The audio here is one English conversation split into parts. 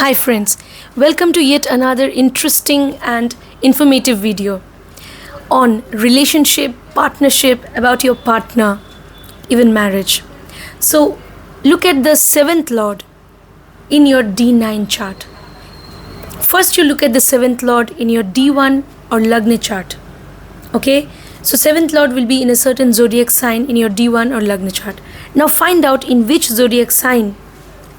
Hi friends, welcome to yet another interesting and informative video on relationship, partnership, about your partner, even marriage. So look at the 7th Lord in your D9 chart. First you look at the 7th Lord in your D1 or Lagna chart. Okay, so 7th Lord will be in a certain zodiac sign in your D1 or Lagna chart. Now find out in which zodiac sign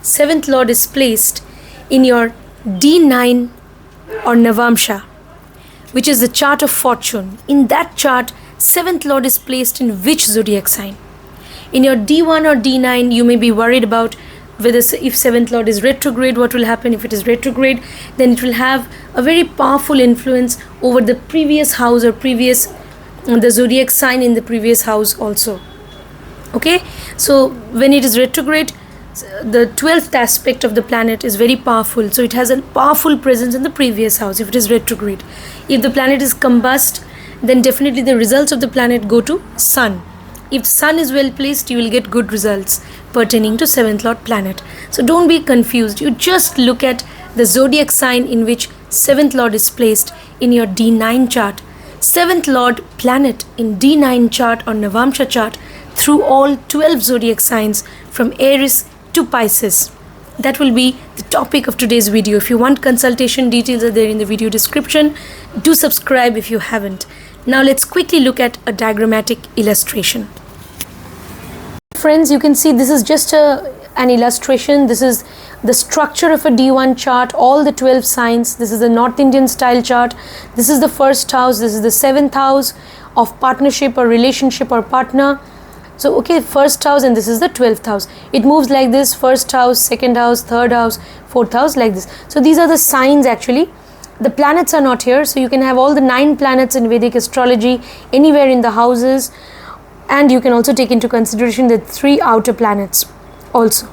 7th Lord is placed in your D9 or Navamsha, which is the chart of fortune. In that chart, 7th Lord is placed in which zodiac sign? In your D1 or D9, you may be worried about whether if 7th Lord is retrograde, what will happen if it is retrograde? Then it will have a very powerful influence over the previous house or the zodiac sign in the previous house also. Okay, so when it is retrograde, the 12th aspect of the planet is very powerful, so it has a powerful presence in the previous house if it is retrograde. If the planet is combust, then definitely the results of the planet go to Sun. If the Sun is well placed, you will get good results pertaining to 7th Lord planet. So don't be confused, you just look at the zodiac sign in which 7th Lord is placed in your D9 chart. 7th Lord planet in D9 chart or Navamsha chart through all 12 zodiac signs from Aries to Pisces. That will be the topic of today's video. If you want consultation, details are there in the video description. Do subscribe if you haven't. Now let's quickly look at a diagrammatic illustration. Friends, you can see this is just an illustration. This is the structure of a D1 chart, all the 12 signs. This is a North Indian style chart. This is the first house. This is the 7th house of partnership or relationship or partner. So okay, first house, and this is the 12th house. It moves like this: first house, second house, third house, fourth house, like this. So these are the signs actually. The planets are not here, so you can have all the 9 planets in Vedic astrology anywhere in the houses, and you can also take into consideration the 3 outer planets also.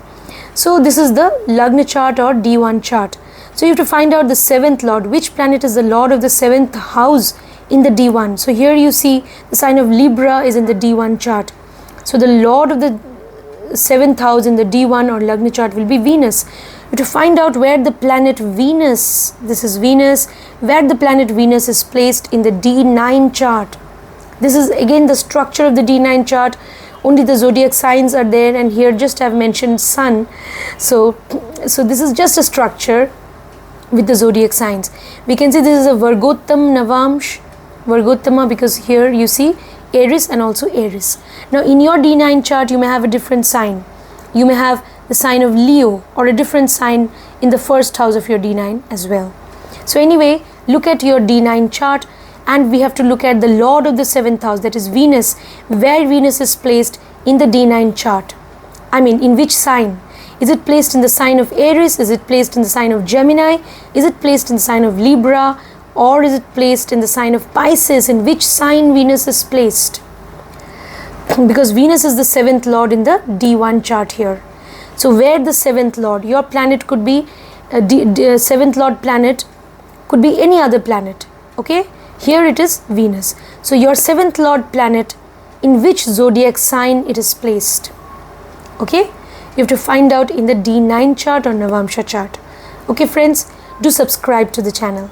So this is the Lagna chart or D1 chart. So you have to find out the 7th Lord, which planet is the Lord of the 7th house in the D1. So here you see the sign of Libra is in the D1 chart. So the Lord of the 7th house in the D1 or Lagna chart will be Venus. To find out where the planet Venus, this is Venus, where the planet Venus is placed in the D9 chart. This is again the structure of the D9 chart. Only the zodiac signs are there, and here just I have mentioned Sun. So this is just a structure with the zodiac signs. We can say this is a Virgottam Navamsh, Virgottama, because here you see Aries and also Aries. Now in your D9 chart you may have a different sign. You may have the sign of Leo or a different sign in the first house of your D9 as well. So anyway, look at your D9 chart, and we have to look at the Lord of the 7th house, that is Venus, where Venus is placed in the D9 chart. I mean, in which sign? Is it placed in the sign of Aries? Is it placed in the sign of Gemini? Is it placed in the sign of Libra? Or is it placed in the sign of Pisces? In which sign Venus is placed? Because Venus is the 7th Lord in the D1 chart here. So where the 7th Lord, your planet could be, 7th Lord planet could be any other planet. Okay, here it is Venus. So your 7th Lord planet, in which zodiac sign it is placed. Okay, you have to find out in the D9 chart or Navamsha chart. Okay friends, do subscribe to the channel.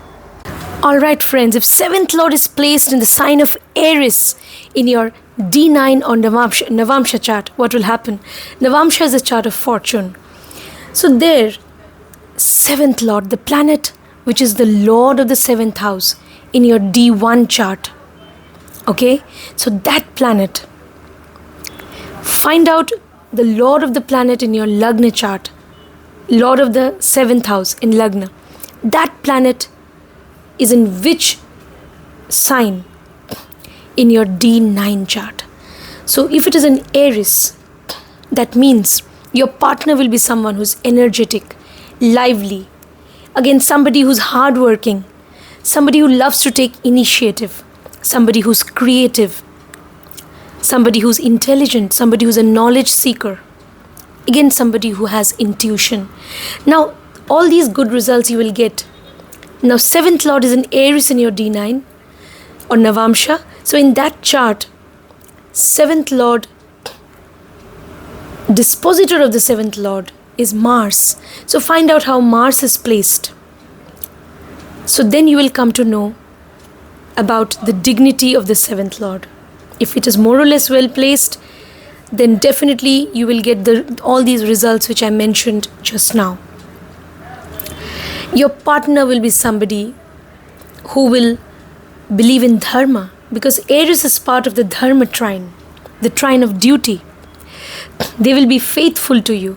Alright friends, if 7th Lord is placed in the sign of Aries in your D9 or Navamsha chart, what will happen? Navamsha is a chart of fortune. So there, 7th Lord, the planet which is the Lord of the 7th house in your D1 chart. Okay, so that planet, find out the Lord of the planet in your Lagna chart, Lord of the 7th house in Lagna. That planet is in which sign in your D9 chart. So if it is an Aries, that means your partner will be someone who's energetic, lively, again somebody who's hardworking, somebody who loves to take initiative, somebody who's creative, somebody who's intelligent, somebody who's a knowledge seeker, again somebody who has intuition. Now all these good results you will get. Now 7th Lord is an Aries in your D9 or Navamsha. So in that chart, 7th Lord, dispositor of the 7th Lord is Mars. So find out how Mars is placed. So then you will come to know about the dignity of the 7th Lord. If it is more or less well placed, then definitely you will get all these results which I mentioned just now. Your partner will be somebody who will believe in dharma, because Aries is part of the dharma trine, the trine of duty. They will be faithful to you,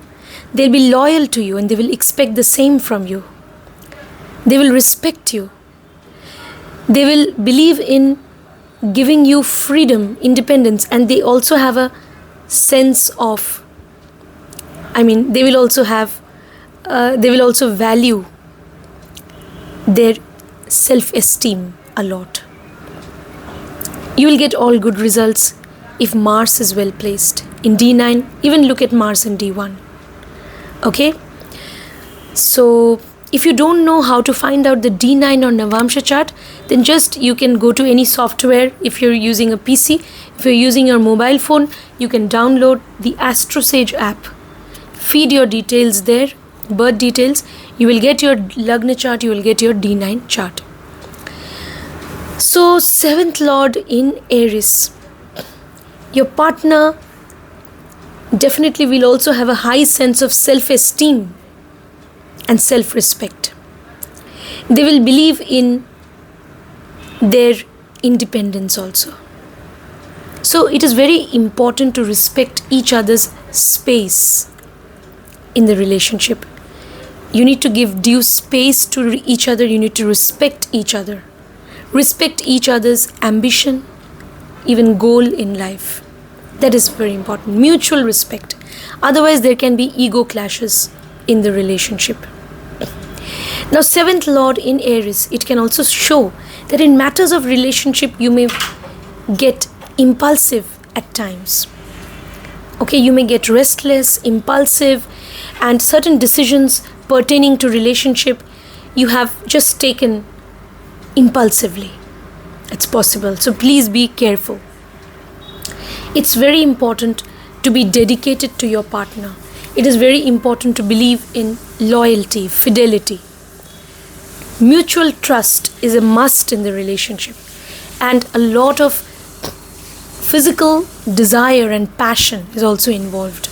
they'll be loyal to you, and they will expect the same from you. They will respect you. They will believe in giving you freedom, independence, and they also have a sense of, they will also value their self-esteem a lot. You will get all good results if Mars is well placed in D9. Even look at Mars in D1. Okay? So if you don't know how to find out the D9 or Navamsha chart, then just you can go to any software. If you're using a PC, if you're using your mobile phone, you can download the AstroSage app. Feed your details there, birth details. You will get your Lagna chart, you will get your D9 chart. So 7th Lord in Aries. Your partner definitely will also have a high sense of self-esteem and self-respect. They will believe in their independence also. So it is very important to respect each other's space in the relationship. You need to give due space to each other. You need to respect each other. Respect each other's ambition, even goal in life. That is very important. Mutual respect. Otherwise, there can be ego clashes in the relationship. Now, 7th Lord in Aries, it can also show that in matters of relationship, you may get impulsive at times. Okay, you may get restless, impulsive, and certain decisions pertaining to relationship you have just taken impulsively. It's possible. So please be careful. It's very important to be dedicated to your partner. It is very important to believe in loyalty, fidelity. Mutual trust is a must in the relationship, and a lot of physical desire and passion is also involved,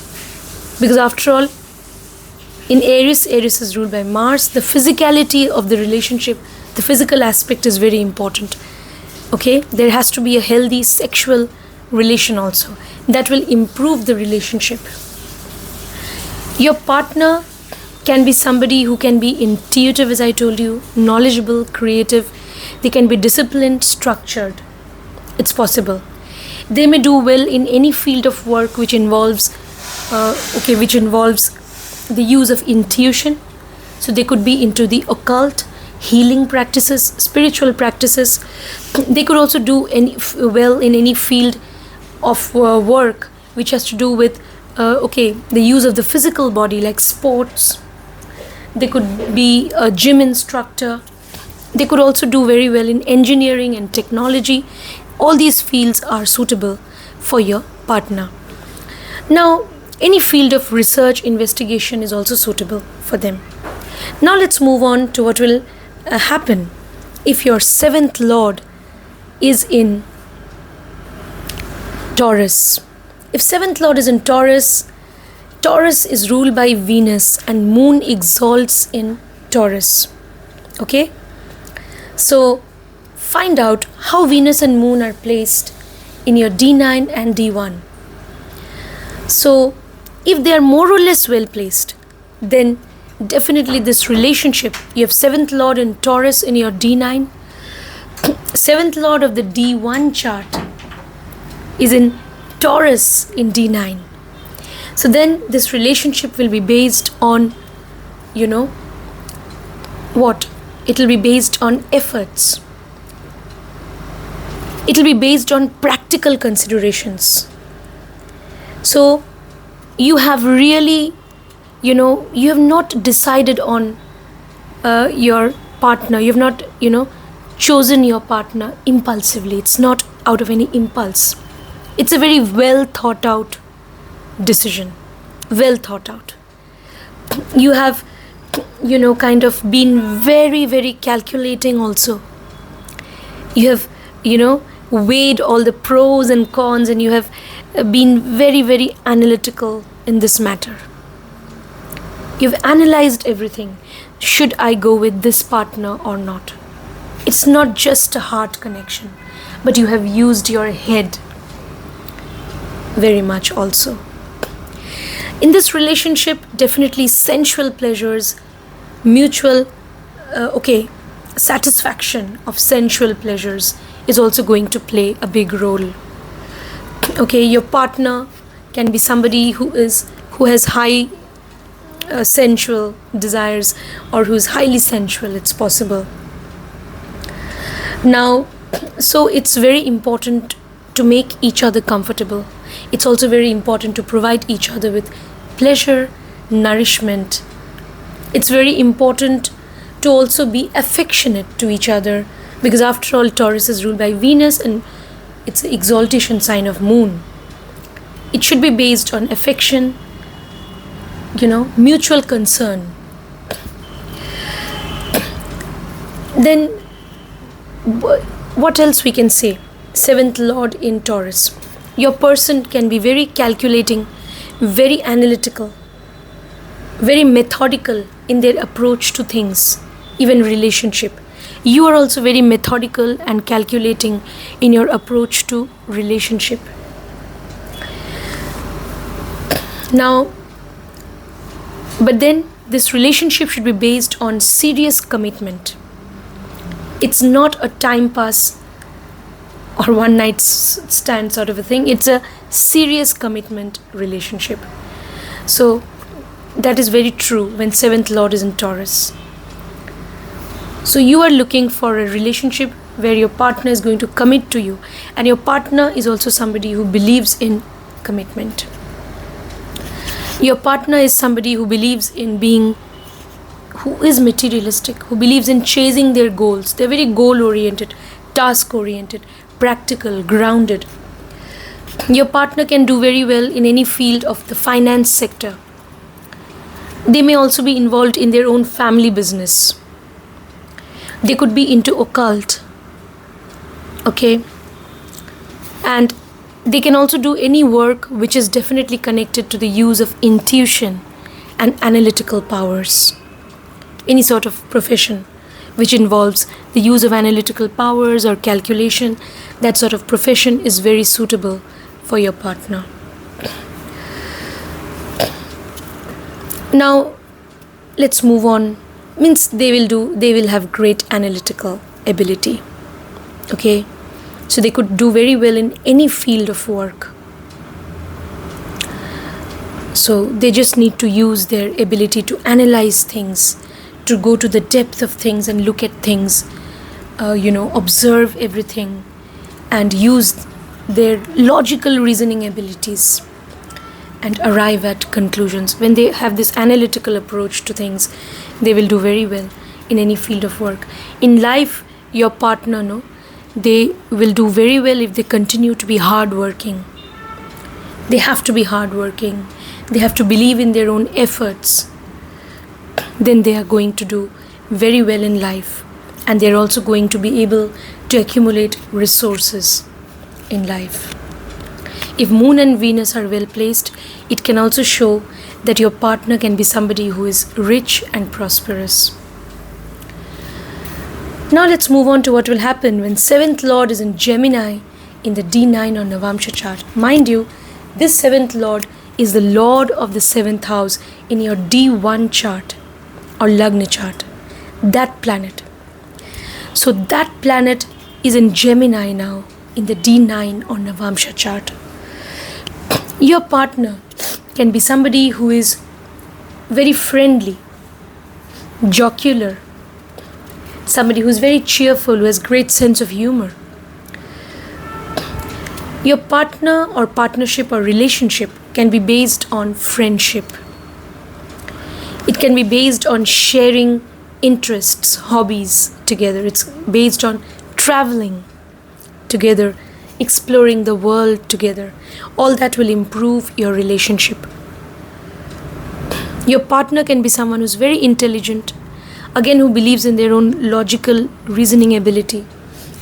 because after all, in Aries is ruled by Mars. The physicality of the relationship, the physical aspect is very important. Okay, there has to be a healthy sexual relation also. That will improve the relationship. Your partner can be somebody who can be intuitive, as I told you, knowledgeable, creative. They can be disciplined, structured. It's possible. They may do well in any field of work which involves the use of intuition. So they could be into the occult, healing practices, spiritual practices. They could also do well in any field of work which has to do with the use of the physical body, like sports. They could be a gym instructor. They could also do very well in engineering and technology. All these fields are suitable for your partner. Now, any field of research, investigation is also suitable for them. Now let's move on to what will happen if your 7th Lord is in Taurus. If 7th Lord is in Taurus, Taurus is ruled by Venus and Moon exalts in Taurus. Okay? So find out how Venus and Moon are placed in your D9 and D1. So if they are more or less well placed, then definitely this relationship, you have 7th Lord in Taurus in your D9, 7th Lord of the D1 chart is in Taurus in D9. So then this relationship will be based on, what? It will be based on efforts. It will be based on practical considerations. So you have really, you have not decided on your partner. You have not, chosen your partner impulsively. It's not out of any impulse. It's a very well thought out decision. Well thought out. You have, kind of been very, very calculating also. You have, weighed all the pros and cons, and you have been very, very analytical in this matter. You've analyzed everything. Should I go with this partner or not? It's not just a heart connection, but you have used your head very much also. In this relationship, definitely sensual pleasures, mutual, satisfaction of sensual pleasures is also going to play a big role. Okay, your partner can be somebody who has high sensual desires, or who is highly sensual. It's possible. Now, so it's very important to make each other comfortable. It's also very important to provide each other with pleasure, nourishment. It's very important to also be affectionate to each other, because after all, Taurus is ruled by Venus and it's the exaltation sign of Moon. It should be based on affection, mutual concern. Then what else we can say? 7th Lord in Taurus. Your person can be very calculating, very analytical, very methodical in their approach to things, even relationship. You are also very methodical and calculating in your approach to relationship. Now, but then this relationship should be based on serious commitment. It's not a time pass or one night stand sort of a thing. It's a serious commitment relationship. So that is very true when 7th Lord is in Taurus. So you are looking for a relationship where your partner is going to commit to you, and your partner is also somebody who believes in commitment. Your partner is somebody who believes in being, who is materialistic, who believes in chasing their goals. They're very goal-oriented, task-oriented, practical, grounded. Your partner can do very well in any field of the finance sector. They may also be involved in their own family business. They could be into occult. Okay? And they can also do any work which is definitely connected to the use of intuition and analytical powers. Any sort of profession which involves the use of analytical powers or calculation, that sort of profession is very suitable for your partner. Now, let's move on. Means they will have great analytical ability. Okay? So they could do very well in any field of work. So they just need to use their ability to analyze things, to go to the depth of things and look at things, observe everything and use their logical reasoning abilities and arrive at conclusions. When they have this analytical approach to things, they will do very well in any field of work. In life, your partner, they will do very well if they continue to be hardworking. They have to be hardworking. They have to believe in their own efforts. Then they are going to do very well in life. And they're also going to be able to accumulate resources in life. If Moon and Venus are well placed, it can also show that your partner can be somebody who is rich and prosperous. Now let's move on to what will happen when 7th Lord is in Gemini in the D9 or Navamsha chart. Mind you, this 7th Lord is the Lord of the 7th house in your D1 chart or Lagna chart. That planet. So that planet is in Gemini now in the D9 or Navamsha chart. Your partner can be somebody who is very friendly, jocular, somebody who is very cheerful, who has great sense of humor. Your partner or partnership or relationship can be based on friendship. It can be based on sharing interests, hobbies together. It's based on traveling together, exploring the world together. All that will improve your relationship. Your partner can be someone who's very intelligent, again, who believes in their own logical reasoning ability,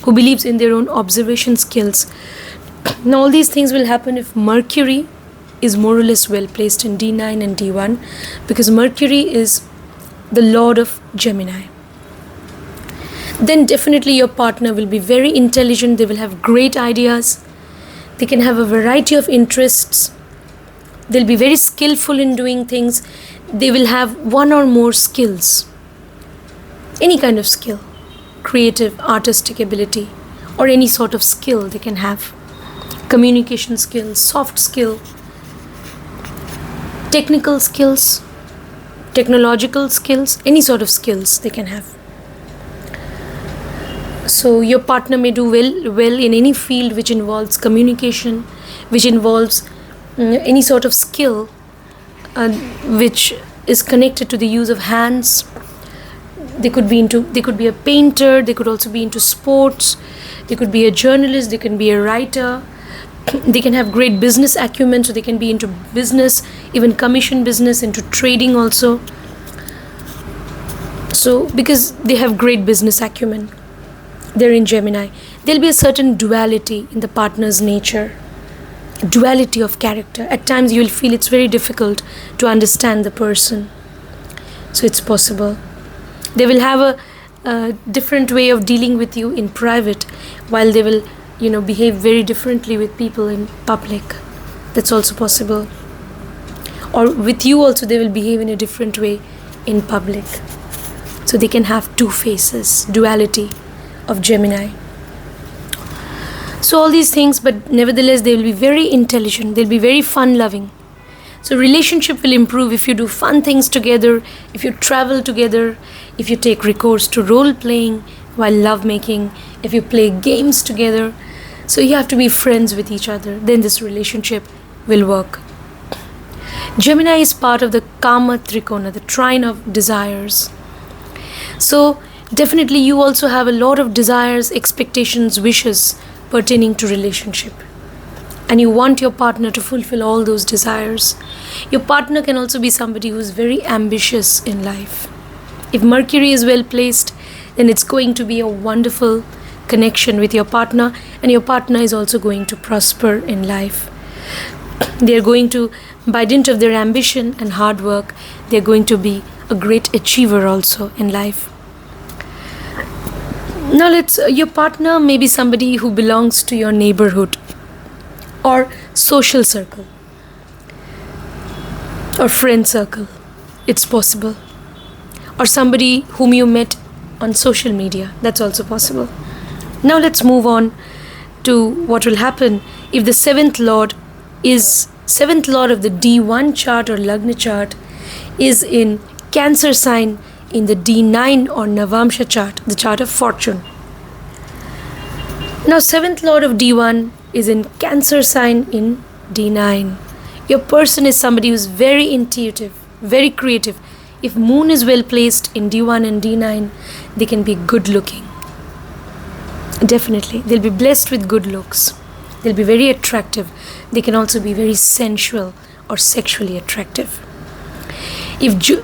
who believes in their own observation skills. Now, all these things will happen if Mercury is more or less well placed in D9 and D1, because Mercury is the lord of Gemini. Then definitely your partner will be very intelligent, they will have great ideas, they can have a variety of interests, they'll be very skillful in doing things, they will have one or more skills, any kind of skill, creative, artistic ability, or any sort of skill they can have. Communication skills, soft skill, technical skills, technological skills, any sort of skills they can have. So your partner may do well in any field which involves communication, which involves any sort of skill which is connected to the use of hands. They could be a painter, they could also be into sports, they could be a journalist, they can be a writer, they can have great business acumen, so they can be into business, even commission business, into trading also. So because they have great business acumen, they're in Gemini. There'll be a certain duality in the partner's nature, duality of character. At times you'll feel it's very difficult to understand the person. So it's possible. They will have a different way of dealing with you in private, while they will, behave very differently with people in public. That's also possible. Or with you also they will behave in a different way in public. So they can have two faces, duality of Gemini. So all these things, but nevertheless they will be very intelligent, they'll be very fun-loving. So relationship will improve if you do fun things together, if you travel together, if you take recourse to role-playing while love-making, if you play games together. So you have to be friends with each other, then this relationship will work. Gemini is part of the Kama Trikona, the trine of desires. So definitely you also have a lot of desires, expectations, wishes pertaining to relationship. And you want your partner to fulfill all those desires. Your partner can also be somebody who is very ambitious in life. If Mercury is well placed, then it's going to be a wonderful connection with your partner, and your partner is also going to prosper in life. They are going to, by dint of their ambition and hard work, they are going to be a great achiever also in life. Now your partner may be somebody who belongs to your neighborhood or social circle or friend circle. It's possible. Or somebody whom you met on social media. That's also possible. Now let's move on to what will happen if the seventh lord of the D1 chart or Lagna chart is in Cancer sign in the D9 or Navamsha chart, the chart of fortune. Now seventh lord of D1 is in Cancer sign in D9. Your person is somebody who's very intuitive, very creative. If moon is well placed in D1 and D9, they can be good looking. Definitely. They'll be blessed with good looks. They'll be very attractive. They can also be very sensual or sexually attractive.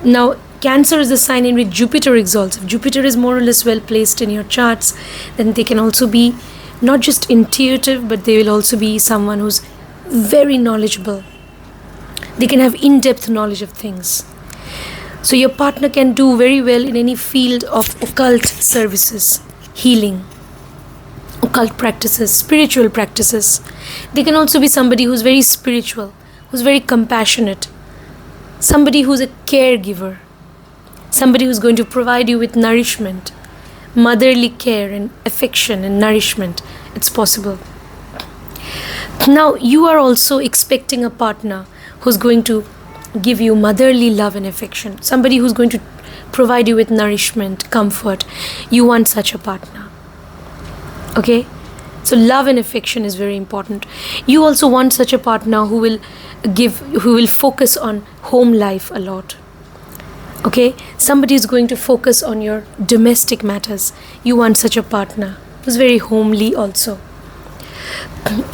Now, Cancer is the sign in which Jupiter exalts. If Jupiter is more or less well placed in your charts, then they can also be not just intuitive, but they will also be someone who's very knowledgeable. They can have in-depth knowledge of things. So your partner can do very well in any field of occult services, healing, occult practices, spiritual practices. They can also be somebody who's very spiritual, who's very compassionate, somebody who's a caregiver, somebody who's going to provide you with nourishment, motherly care and affection and nourishment. It's possible. Now you are also expecting a partner who's going to give you motherly love and affection, somebody who's going to provide you with nourishment, comfort. You want such a partner. Okay? So love and affection is very important. You also want such a partner who will focus on home life a lot. Okay? Somebody is going to focus on your domestic matters. You want such a partner who's very homely also.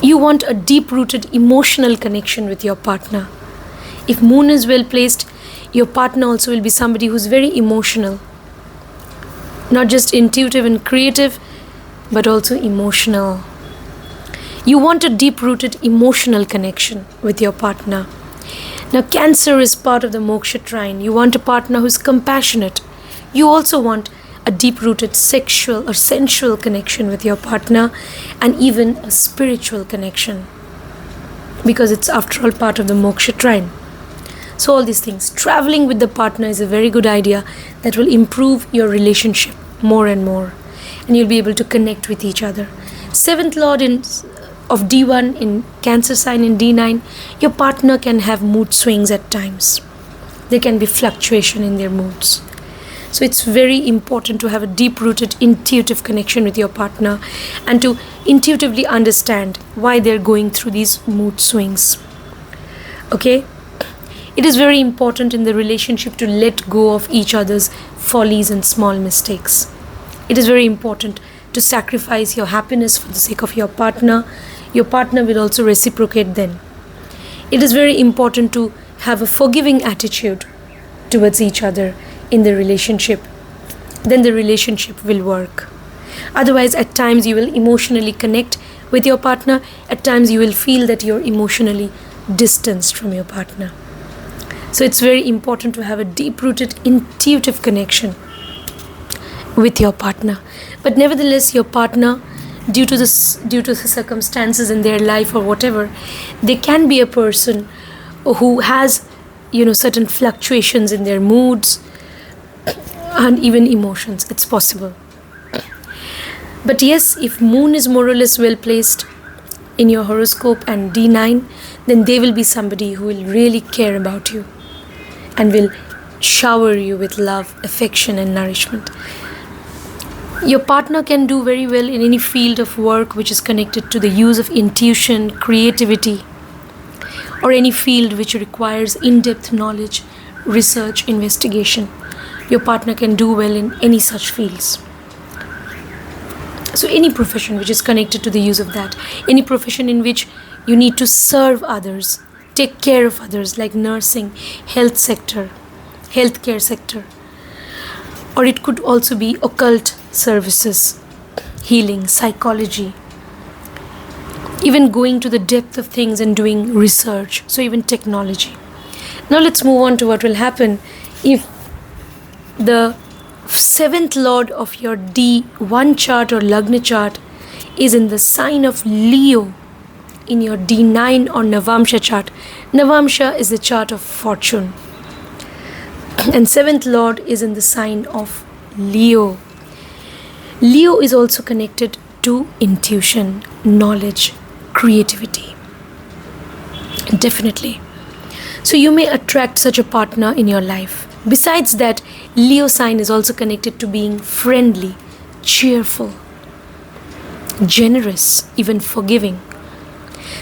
You want a deep-rooted emotional connection with your partner. If moon is well placed, Your partner also will be somebody who's very emotional. Not just intuitive and creative, but also emotional. You want a deep-rooted emotional connection with your partner. Now, Cancer is part of the Moksha trine. You want a partner who's compassionate. You also want a deep-rooted sexual or sensual connection with your partner, and even a spiritual connection, because it's after all part of the Moksha trine. So all these things, traveling with the partner is a very good idea that will improve your relationship more and more, and you'll be able to connect with each other. 7th Lord of D1 in Cancer sign in D9, your partner can have mood swings at times. There can be fluctuation in their moods. So it's very important to have a deep-rooted intuitive connection with your partner and to intuitively understand why they're going through these mood swings. Okay? It is very important in the relationship to let go of each other's follies and small mistakes. It is very important to sacrifice your happiness for the sake of your partner. Your partner will also reciprocate then. It is very important to have a forgiving attitude towards each other in the relationship. Then the relationship will work. Otherwise, at times you will emotionally connect with your partner. At times you will feel that you're emotionally distanced from your partner. So it's very important to have a deep-rooted intuitive connection with your partner. But nevertheless, your partner, due to the circumstances in their life or whatever, they can be a person who has, certain fluctuations in their moods and even emotions. It's possible. But yes, if moon is more or less well placed in your horoscope and D9, then they will be somebody who will really care about you and will shower you with love, affection and nourishment. Your partner can do very well in any field of work which is connected to the use of intuition, creativity, or any field which requires in-depth knowledge, research, investigation. Your partner can do well in any such fields. So any profession which is connected to the use of that, any profession in which you need to serve others, take care of others, like nursing, healthcare sector, or it could also be occult services, healing, psychology, even going to the depth of things and doing research, so even technology. Now let's move on to what will happen if the 7th Lord of your D1 chart or Lagna chart is in the sign of Leo in your D9 or Navamsha chart. Navamsha is the chart of fortune, and 7th Lord is in the sign of Leo. Leo is also connected to intuition, knowledge, creativity. Definitely. So you may attract such a partner in your life. Besides that, Leo sign is also connected to being friendly, cheerful, generous, even forgiving.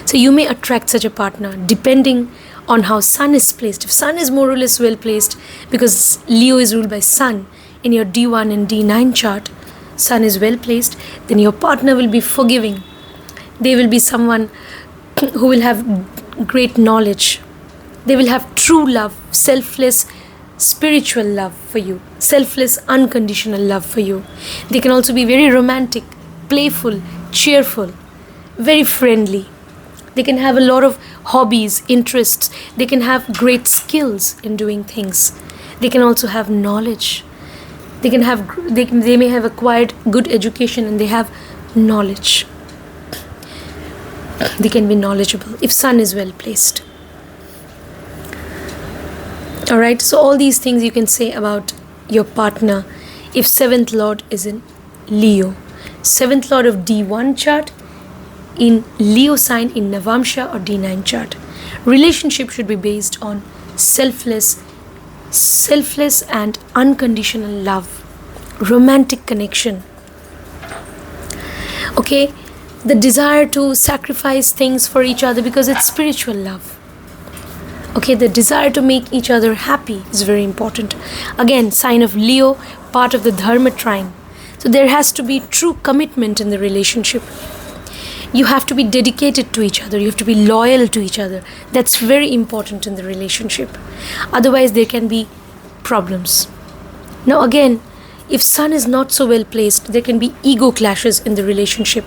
So you may attract such a partner depending on how Sun is placed. If Sun is more or less well placed, because Leo is ruled by Sun in your D1 and D9 chart, Sun is well placed, then your partner will be forgiving. They will be someone who will have great knowledge. They will have true love, selfless, spiritual love for you, selfless, unconditional love for you. They can also be very romantic, playful, cheerful, very friendly. They can have a lot of hobbies, interests. They can have great skills in doing things. They can also have knowledge. They may have acquired good education and they have knowledge. They can be knowledgeable if Sun is well placed. Alright, so all these things you can say about your partner if 7th Lord is in Leo. 7th Lord of D1 chart in Leo sign in Navamsha or D9 chart. Relationship should be based on selfless and unconditional love, romantic connection. Okay, the desire to sacrifice things for each other because it's spiritual love. Okay, the desire to make each other happy is very important. Again, sign of Leo, part of the Dharma trine. So there has to be true commitment in the relationship. You have to be dedicated to each other. You have to be loyal to each other. That's very important in the relationship. Otherwise, there can be problems. Now again, if Sun is not so well placed, there can be ego clashes in the relationship.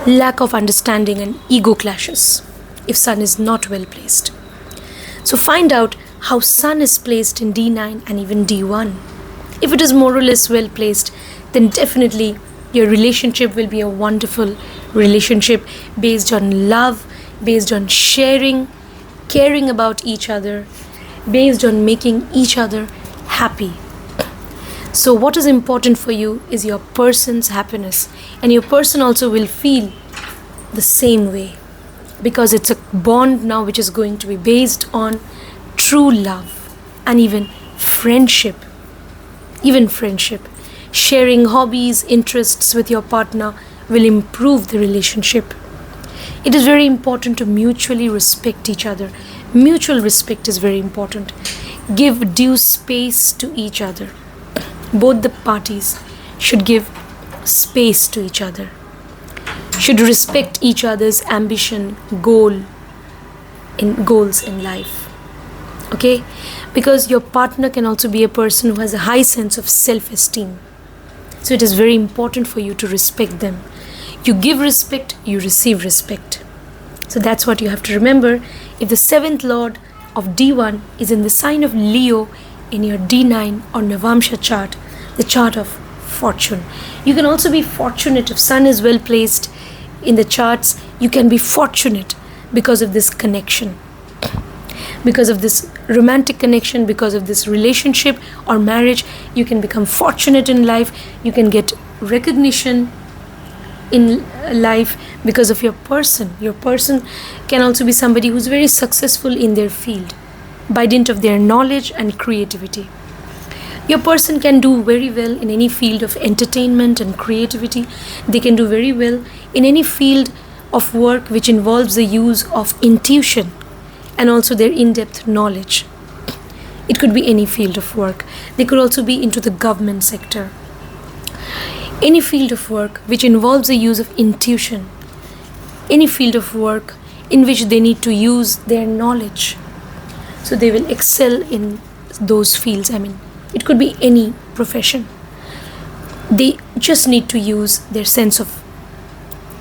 Lack of understanding and ego clashes if Sun is not well placed. So find out how Sun is placed in D9 and even D1. If it is more or less well placed, then definitely your relationship will be a wonderful relationship based on love, based on sharing, caring about each other, based on making each other happy. So what is important for you is your person's happiness, and your person also will feel the same way, because it's a bond now which is going to be based on true love and even friendship. Even friendship. Sharing hobbies, interests with your partner will improve the relationship. It is very important to mutually respect each other. Mutual respect is very important. Give due space to each other. Both the parties should give space to each other. Should respect each other's ambition, goals in life. Okay? Because your partner can also be a person who has a high sense of self-esteem. So it is very important for you to respect them. You give respect, you receive respect. So that's what you have to remember. If the 7th Lord of D1 is in the sign of Leo in your D9 or Navamsha chart, the chart of fortune. You can also be fortunate if Sun is well placed in the charts. You can be fortunate because of this connection. Because of this romantic connection, because of this relationship or marriage, you can become fortunate in life. You can get recognition in life because of your person. Your person can also be somebody who's very successful in their field by dint of their knowledge and creativity. Your person can do very well in any field of entertainment and creativity. They can do very well in any field of work which involves the use of intuition and also their in-depth knowledge. It could be any field of work. They could also be into the government sector. Any field of work which involves the use of intuition. Any field of work in which they need to use their knowledge. So they will excel in those fields. It could be any profession. They just need to use their sense of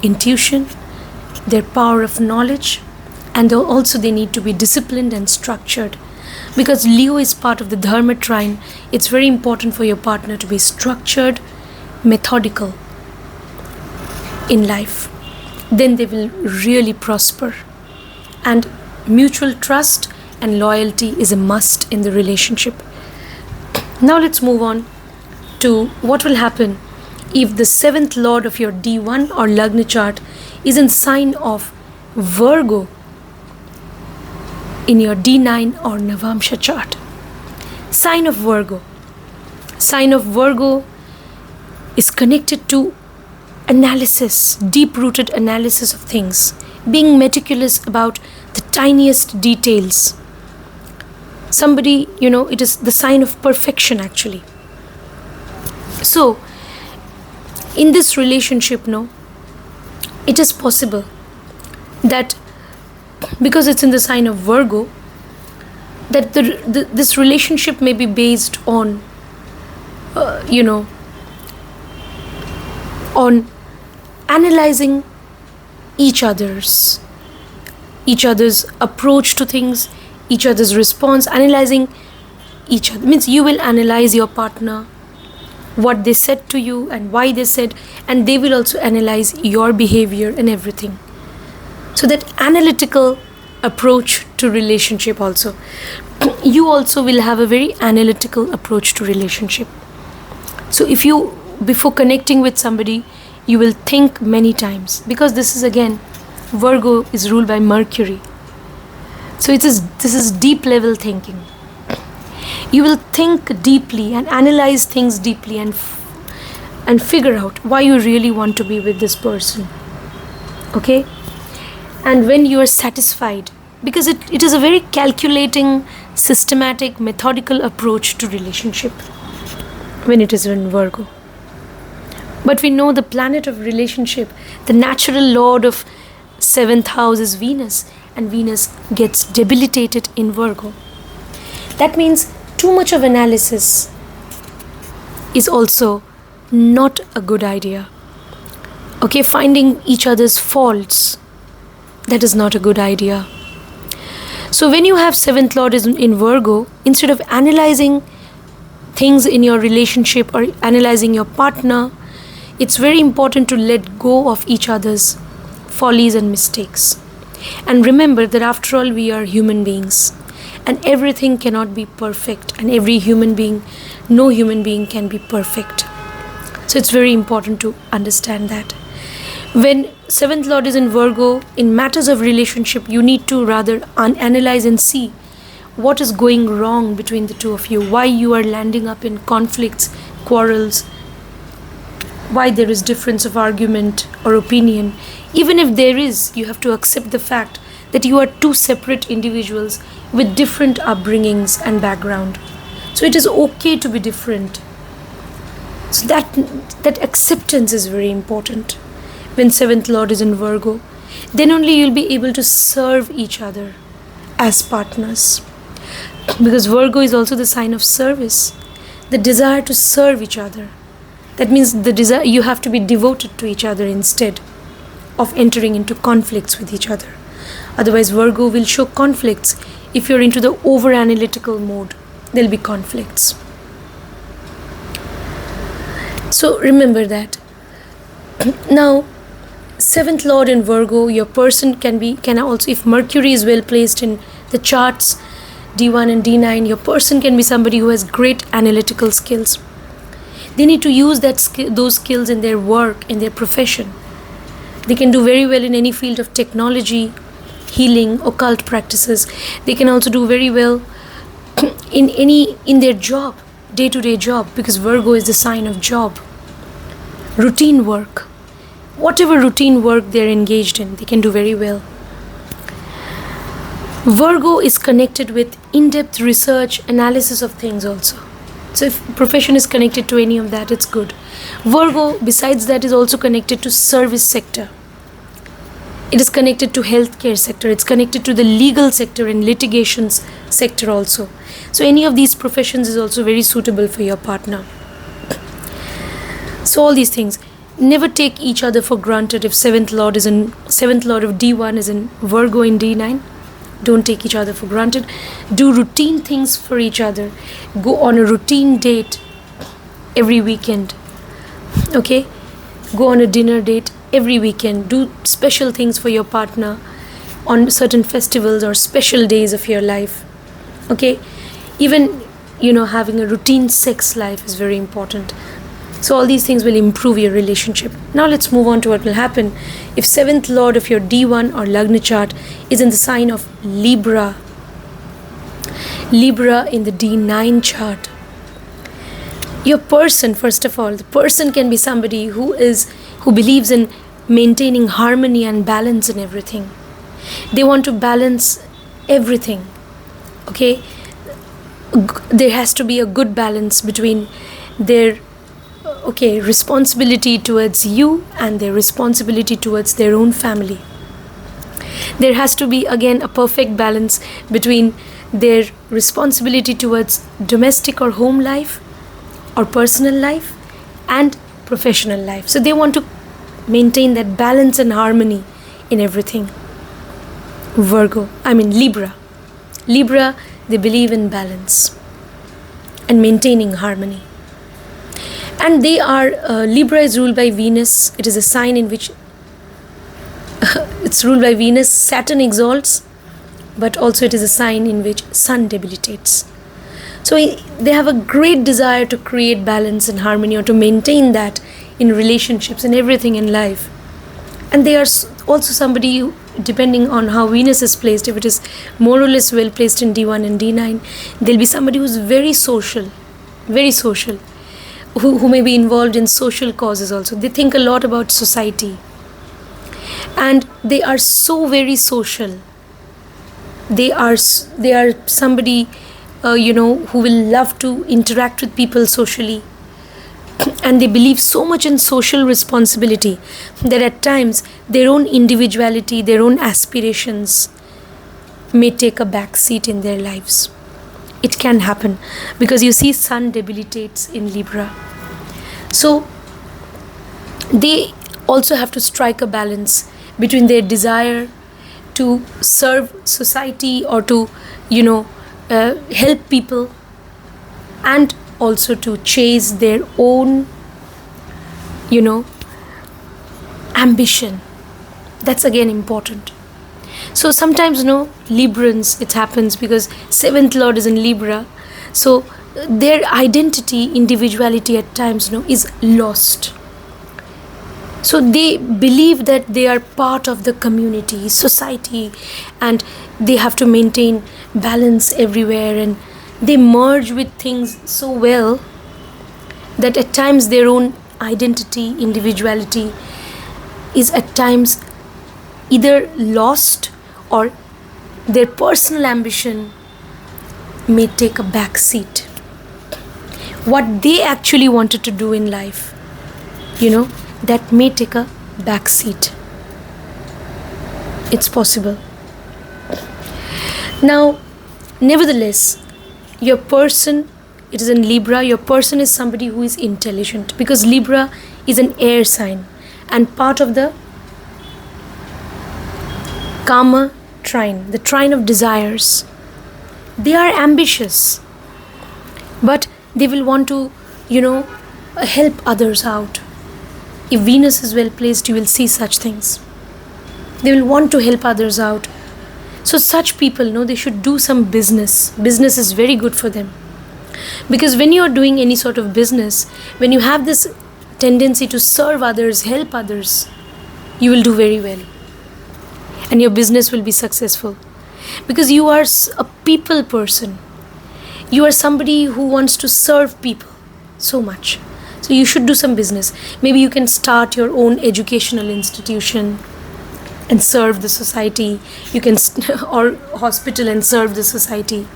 intuition, their power of knowledge, and also they need to be disciplined and structured. Because Leo is part of the Dharma trine, it's very important for your partner to be structured, methodical in life. Then they will really prosper. And mutual trust and loyalty is a must in the relationship. Now let's move on to what will happen if the 7th Lord of your D1 or Lagna chart is in sign of Virgo in your D9 or Navamsha chart. Sign of Virgo. Sign of Virgo is connected to analysis, deep-rooted analysis of things, being meticulous about the tiniest details. Somebody, it is the sign of perfection actually. So, in this relationship, it is possible that because it's in the sign of Virgo, that this relationship may be based on, on analyzing each other's approach to things, each other's response, analyzing each other. Means you will analyze your partner, what they said to you and why they said, and they will also analyze your behavior and everything. So that analytical approach to relationship also. You also will have a very analytical approach to relationship. So if you, before connecting with somebody, you will think many times, because this is again, Virgo is ruled by Mercury. So this is deep level thinking. You will think deeply and analyze things deeply and figure out why you really want to be with this person. Okay? And when you are satisfied, because it is a very calculating, systematic, methodical approach to relationship when it is in Virgo. But we know the planet of relationship, the natural lord of 7th house is Venus, and Venus gets debilitated in Virgo. That means too much of analysis is also not a good idea. Okay, finding each other's faults, that is not a good idea. So when you have 7th Lord in Virgo, instead of analyzing things in your relationship or analyzing your partner, it's very important to let go of each other's follies and mistakes. And remember that after all, we are human beings, and everything cannot be perfect, and no human being can be perfect. So it's very important to understand that. When 7th Lord is in Virgo, in matters of relationship, you need to rather analyze and see what is going wrong between the two of you, why you are landing up in conflicts, quarrels, why there is difference of argument or opinion. Even if there is, you have to accept the fact that you are two separate individuals with different upbringings and background. So it is okay to be different. So that acceptance is very important. When 7th Lord is in Virgo, then only you'll be able to serve each other as partners. Because Virgo is also the sign of service, the desire to serve each other. That means you have to be devoted to each other instead of entering into conflicts with each other. Otherwise, Virgo will show conflicts. If you're into the over-analytical mode, there'll be conflicts. So remember that. Now, 7th Lord in Virgo, your person can also, if Mercury is well placed in the charts, D1 and D9, your person can be somebody who has great analytical skills. They need to use those skills in their work, in their profession. They can do very well in any field of technology, healing, occult practices. They can also do very well in their job, day-to-day job, because Virgo is the sign of job. Routine work. Whatever routine work they're engaged in, they can do very well. Virgo is connected with in-depth research, analysis of things also. So if profession is connected to any of that, it's good. Virgo, besides that, is also connected to service sector. It is connected to healthcare sector. It's connected to the legal sector and litigations sector also. So any of these professions is also very suitable for your partner. So all these things. Never take each other for granted. If 7th Lord of D1 is in Virgo in D9, don't take each other for granted. Do routine things for each other. Go on a routine date every weekend. Okay? Go on a dinner date every weekend. Do special things for your partner on certain festivals or special days of your life. Okay? Even, having a routine sex life is very important. So all these things will improve your relationship. Now let's move on to what will happen if 7th Lord of your D1 or Lagna chart is in the sign of Libra. Libra in the D9 chart. Your person, first of all, the person can be somebody who believes in maintaining harmony and balance in everything. They want to balance everything. Okay? There has to be a good balance between their responsibility towards you and their responsibility towards their own family. There has to be, again, a perfect balance between their responsibility towards domestic or home life or personal life and professional life. So they want to maintain that balance and harmony in everything. Libra. Libra, they believe in balance and maintaining harmony. And Libra is ruled by Venus. It is a sign in which it's ruled by Venus. Saturn exalts, but also it is a sign in which Sun debilitates. So they have a great desire to create balance and harmony, or to maintain that in relationships and everything in life. And they are also somebody who, depending on how Venus is placed, if it is more or less well placed in D1 and D9, they'll be somebody who's very social, who may be involved in social causes also. They think a lot about society. And they are so very social. They are somebody, who will love to interact with people socially. and they believe so much in social responsibility that at times their own individuality, their own aspirations may take a back seat in their lives. It can happen because you see Sun debilitates in Libra. So they also have to strike a balance between their desire to serve society or to, help people, and also to chase their own, ambition. That's again important. So sometimes, Librans, it happens because 7th Lord is in Libra. So their identity, individuality at times, is lost. So they believe that they are part of the community, society, and they have to maintain balance everywhere, and they merge with things so well that at times their own identity, individuality is at times either lost, or their personal ambition may take a back seat. What they actually wanted to do in life, that may take a back seat. It's possible. Now, nevertheless, your person, it is in Libra, your person is somebody who is intelligent, because Libra is an air sign and part of the Kama trine, the trine of desires. They are ambitious, but they will want to, help others out. If Venus is well placed, you will see such things. They will want to help others out. So such people, they should do some business. Business is very good for them. Because when you are doing any sort of business, when you have this tendency to serve others, help others, you will do very well. And your business will be successful. Because you are a people person. You are somebody who wants to serve people so much. So you should do some business. Maybe you can start your own educational institution and serve the society. You can or hospital and serve the society.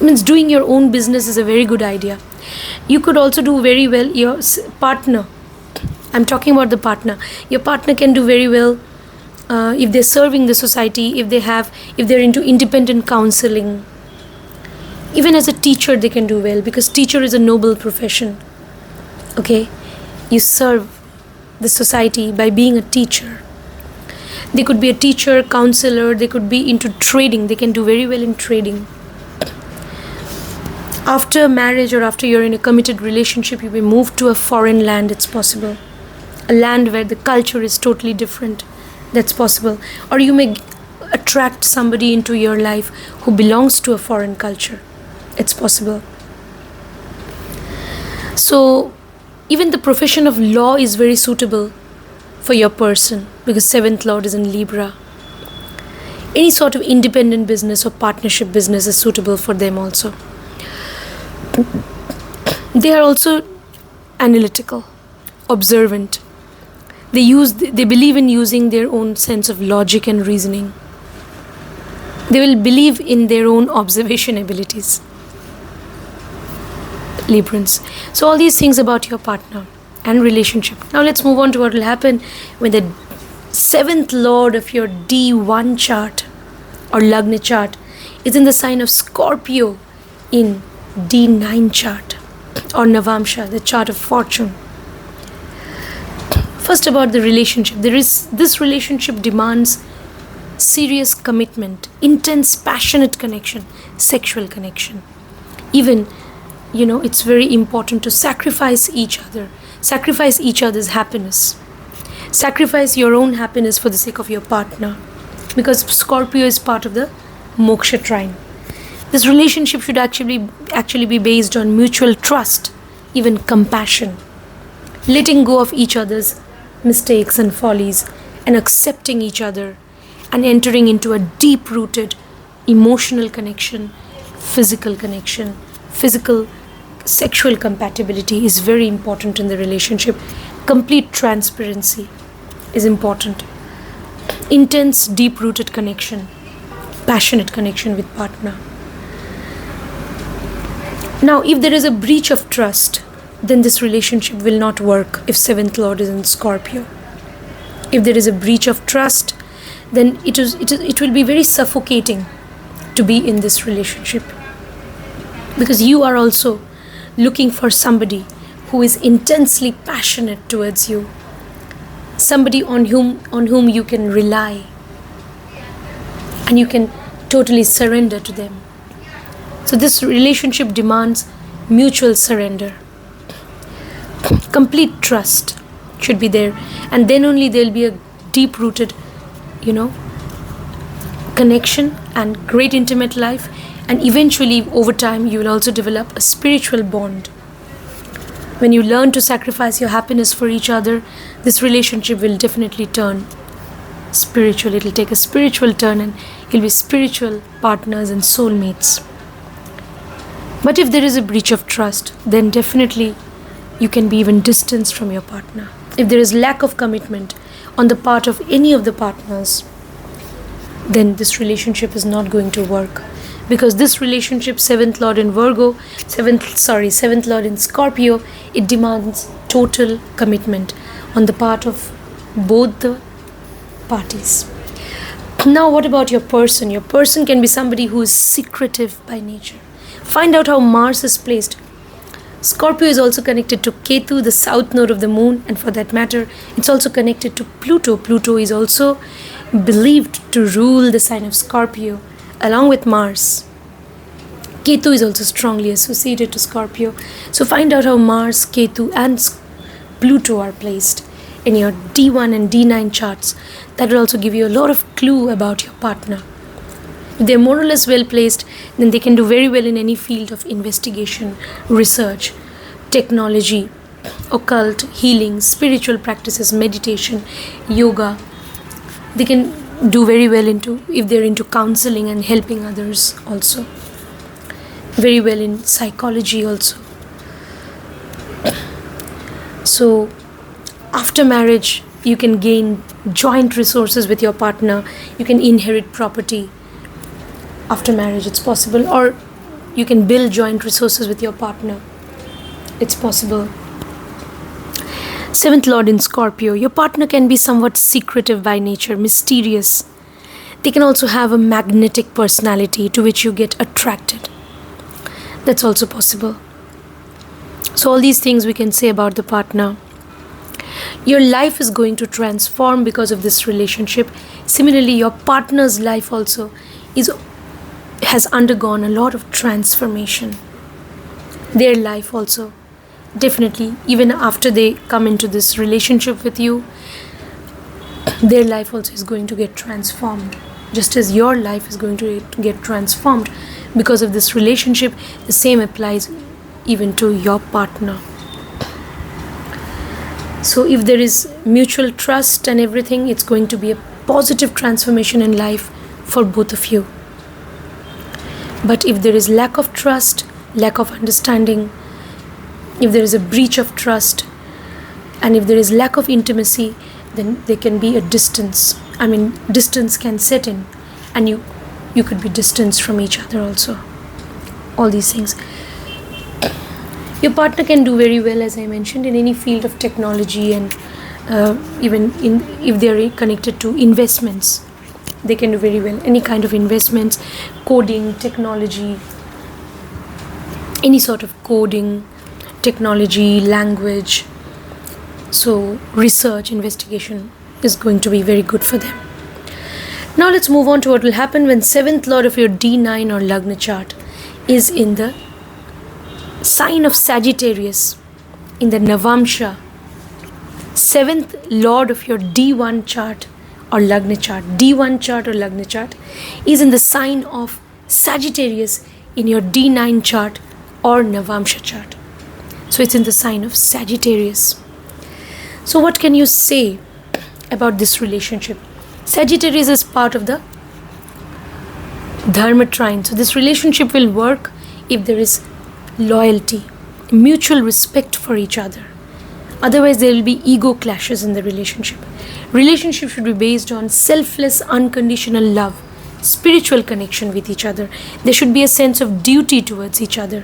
Means doing your own business is a very good idea. You could also do very well your partner. I'm talking about the partner. Your partner can do very well if they're serving the society, if they're into independent counseling. Even as a teacher they can do well, because teacher is a noble profession. Okay, you serve the society by being a teacher. They could be a teacher, counselor, they could be into trading, they can do very well in trading. After marriage or after you're in a committed relationship, you may move to a foreign land, it's possible. A land where the culture is totally different, that's possible. Or you may attract somebody into your life who belongs to a foreign culture, it's possible. So even the profession of law is very suitable for your person, because 7th Lord is in Libra. Any sort of independent business or partnership business is suitable for them also. They are also analytical, observant. They believe in using their own sense of logic and reasoning. They will believe in their own observation abilities. Librans. So all these things about your partner and relationship. Now let's move on to what will happen when the 7th Lord of your D1 chart or Lagna chart is in the sign of Scorpio in D9 chart or Navamsha, the chart of fortune. First, about the relationship. This relationship demands serious commitment, intense, passionate connection, sexual connection. Even, it's very important to sacrifice each other's happiness. Sacrifice your own happiness for the sake of your partner, because Scorpio is part of the moksha trine. This relationship should actually be based on mutual trust, even compassion, letting go of each other's mistakes and follies, and accepting each other, and entering into a deep-rooted emotional connection, physical sexual compatibility is very important in the relationship. Complete transparency is important. Intense, deep-rooted connection, passionate connection with partner. Now, if there is a breach of trust, then this relationship will not work if 7th Lord is in Scorpio. If there is a breach of trust, then it will be very suffocating to be in this relationship, because you are also looking for somebody who is intensely passionate towards you, somebody on whom you can rely and you can totally surrender to them. So this relationship demands mutual surrender. Complete trust should be there, and then only there will be a deep-rooted, connection and great intimate life, and eventually over time you will also develop a spiritual bond. When you learn to sacrifice your happiness for each other, this relationship will definitely turn spiritual. It will take a spiritual turn and you'll be spiritual partners and soulmates. But if there is a breach of trust, then definitely you can be even distanced from your partner. If there is lack of commitment on the part of any of the partners, then this relationship is not going to work. Because this relationship, 7th Lord in Virgo, 7th Lord in Scorpio, it demands total commitment on the part of both the parties. Now, what about your person? Your person can be somebody who is secretive by nature. Find out how Mars is placed. Scorpio is also connected to Ketu, the south node of the moon, and for that matter, it's also connected to Pluto. Pluto is also believed to rule the sign of Scorpio, along with Mars. Ketu is also strongly associated to Scorpio. So find out how Mars, Ketu and Pluto are placed in your D1 and D9 charts. That will also give you a lot of clue about your partner. If they're more or less well placed, then they can do very well in any field of investigation, research, technology, occult, healing, spiritual practices, meditation, yoga. They can do very well if they're into counseling and helping others also. Very well in psychology also. So after marriage, you can gain joint resources with your partner. You can inherit property. After marriage, it's possible. Or you can build joint resources with your partner. It's possible. 7th Lord in Scorpio, your partner can be somewhat secretive by nature, mysterious. They can also have a magnetic personality to which you get attracted. That's also possible. So all these things we can say about the partner. Your life is going to transform because of this relationship. Similarly, your partner's life also has undergone a lot of transformation. Their life also, definitely, even after they come into this relationship with you, their life also is going to get transformed. Just as your life is going to get transformed because of this relationship, the same applies even to your partner. So if there is mutual trust and everything, it's going to be a positive transformation in life for both of you. But if there is lack of trust, lack of understanding, if there is a breach of trust, and if there is lack of intimacy, then there can be a distance. Distance can set in, and you could be distanced from each other also. All these things. Your partner can do very well, as I mentioned, in any field of technology, and even if they are connected to investments, they can do very well. Any kind of investments, coding, technology, any sort of coding, technology, language. So research, investigation is going to be very good for them. Now let's move on to what will happen when 7th Lord of your D9 or Lagna chart is in the sign of Sagittarius, in the Navamsha. 7th Lord of your D1 chart or Lagna chart, D1 chart or Lagna chart, is in the sign of Sagittarius in your D9 chart or Navamsha chart. So it's in the sign of Sagittarius. So what can you say about this relationship? Sagittarius is part of the Dharma trine. So this relationship will work if there is loyalty, mutual respect for each other. Otherwise, there will be ego clashes in the relationship. Relationship should be based on selfless, unconditional love, spiritual connection with each other. There should be a sense of duty towards each other.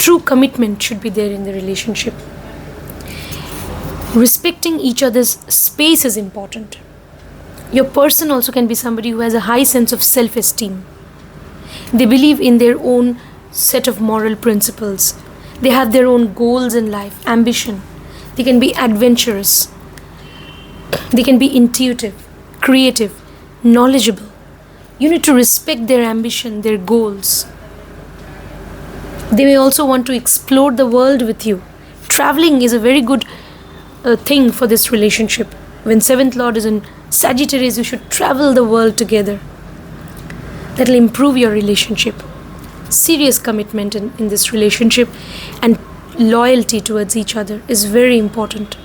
true commitment should be there in the relationship. Respecting each other's space is important. Your person also can be somebody who has a high sense of self-esteem. They believe in their own set of moral principles. They have their own goals in life, ambition. They can be adventurous. They can be intuitive, creative, knowledgeable. You need to respect their ambition, their goals. They may also want to explore the world with you. Traveling is a very good thing for this relationship. When 7th Lord is in Sagittarius, you should travel the world together. That will improve your relationship. Serious commitment in this relationship and loyalty towards each other is very important.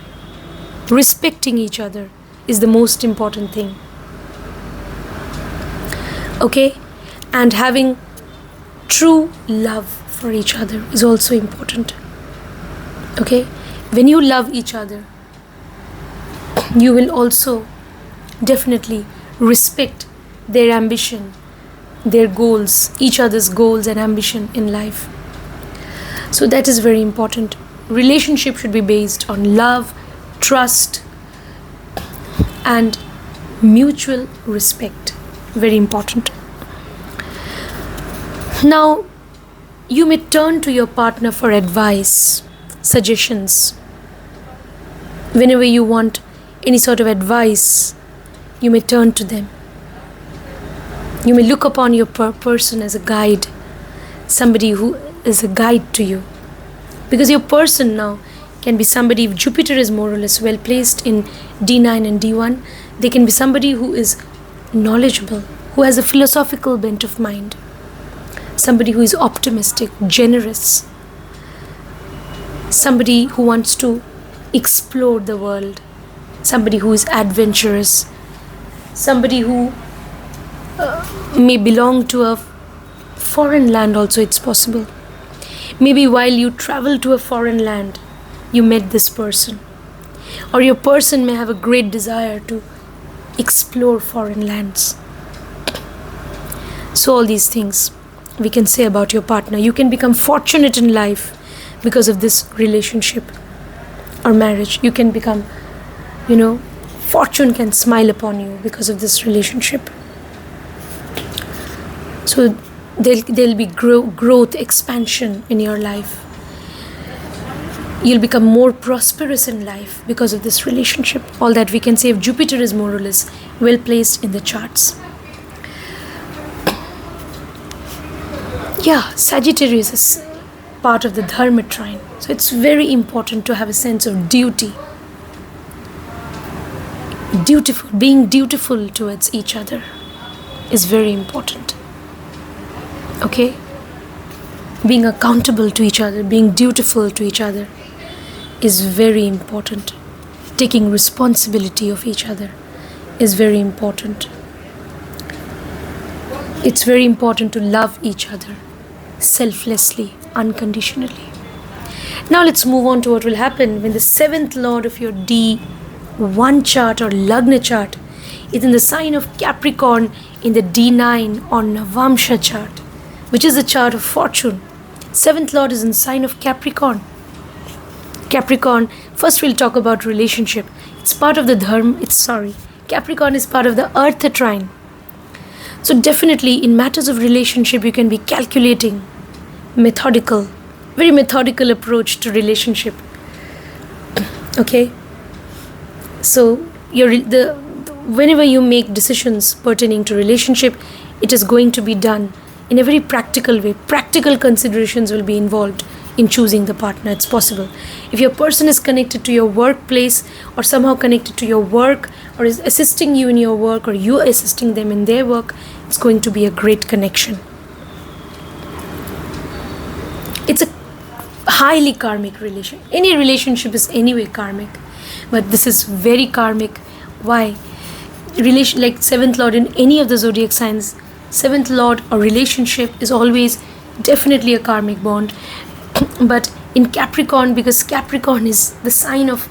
Respecting each other is the most important thing. Okay? And having true love for each other is also important. Okay? When you love each other, you will also definitely respect their ambition, their goals, each other's goals and ambition in life. So that is very important. Relationship should be based on love, trust, and mutual respect. Very important. Now, you may turn to your partner for advice, suggestions. Whenever you want any sort of advice, you may turn to them. You may look upon your person as a guide, somebody who is a guide to you. Because your person now can be somebody, if Jupiter is more or less well placed in D9 and D1, they can be somebody who is knowledgeable, who has a philosophical bent of mind, somebody who is optimistic, generous, somebody who wants to explore the world, somebody who is adventurous, somebody who may belong to a foreign land also, it's possible. Maybe while you travel to a foreign land, you met this person. Or your person may have a great desire to explore foreign lands. So all these things we can say about your partner. You can become fortunate in life because of this relationship or marriage. You can become, fortune can smile upon you because of this relationship. So there'll be growth, expansion in your life. You'll become more prosperous in life because of this relationship. All that we can say if Jupiter is more or less well placed in the charts. Yeah, Sagittarius is part of the Dharma trine. So it's very important to have a sense of duty. Being dutiful towards each other is very important. Okay? Being accountable to each other, being dutiful to each other is very important. Taking responsibility of each other is very important. It's very important to love each other selflessly, unconditionally. Now let's move on to what will happen when the 7th Lord of your D1 chart or Lagna chart is in the sign of Capricorn in the D9 or Navamsha chart, which is the chart of fortune. 7th Lord is in the sign of Capricorn. Capricorn, first we'll talk about relationship. It's part of the Capricorn is part of the Earth trine. So definitely in matters of relationship, you can be calculating, very methodical approach to relationship. Okay? So whenever you make decisions pertaining to relationship, it is going to be done in a very practical way. Practical considerations will be involved in choosing the partner. It's possible. If your person is connected to your workplace or somehow connected to your work or is assisting you in your work or you assisting them in their work, it's going to be a great connection. It's a highly karmic relation. Any relationship is anyway karmic, but this is very karmic. Why? Relation like 7th Lord in any of the zodiac signs, 7th Lord or relationship is always definitely a karmic bond. But in Capricorn, because Capricorn is the sign of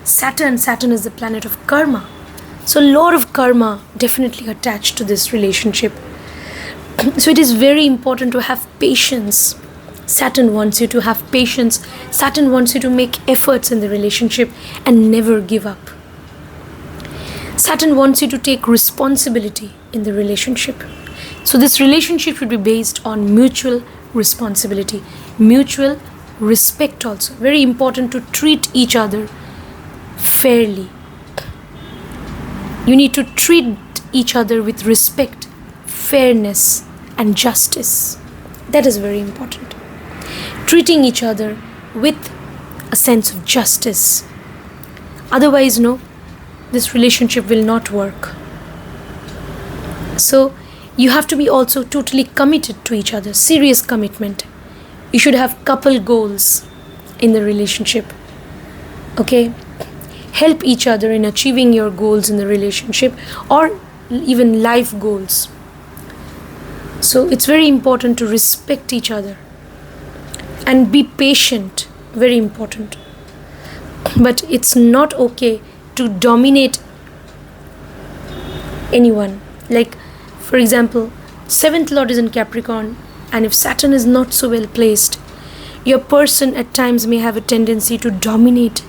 Saturn is the planet of karma. So a lot of karma definitely attached to this relationship. So it is very important to have patience. Saturn wants you to have patience. Saturn wants you to make efforts in the relationship and never give up. Saturn wants you to take responsibility in the relationship. So this relationship should be based on mutual responsibility, mutual respect also. Very important to treat each other fairly. You need to treat each other with respect, fairness, and justice. That is very important. Treating each other with a sense of justice. Otherwise, no, this relationship will not work. So, you have to be also totally committed to each other, serious commitment. You should have couple goals in the relationship. Okay? Help each other in achieving your goals in the relationship or even life goals. So it's very important to respect each other and be patient. Very important. But it's not okay to dominate anyone. Like, for example, 7th Lord is in Capricorn, and if Saturn is not so well placed, your person at times may have a tendency to dominate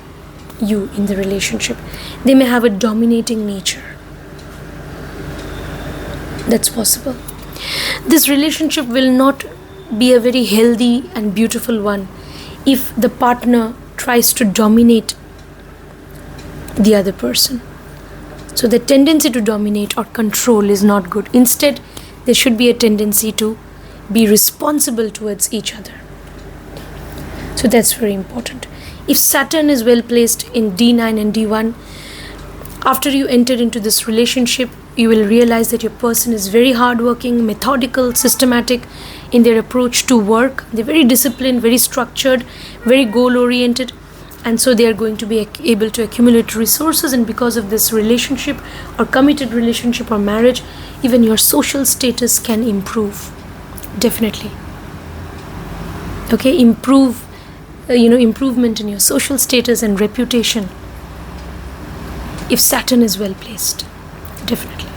you in the relationship. They may have a dominating nature. That's possible. This relationship will not be a very healthy and beautiful one if the partner tries to dominate the other person. So the tendency to dominate or control is not good. Instead, there should be a tendency to be responsible towards each other. So that's very important. If Saturn is well placed in D9 and D1, after you enter into this relationship, you will realize that your person is very hardworking, methodical, systematic in their approach to work. They're very disciplined, very structured, very goal-oriented. And so they are going to be able to accumulate resources, and because of this relationship or committed relationship or marriage, even your social status can improve. Definitely. Okay, improvement in your social status and reputation if Saturn is well placed. Definitely.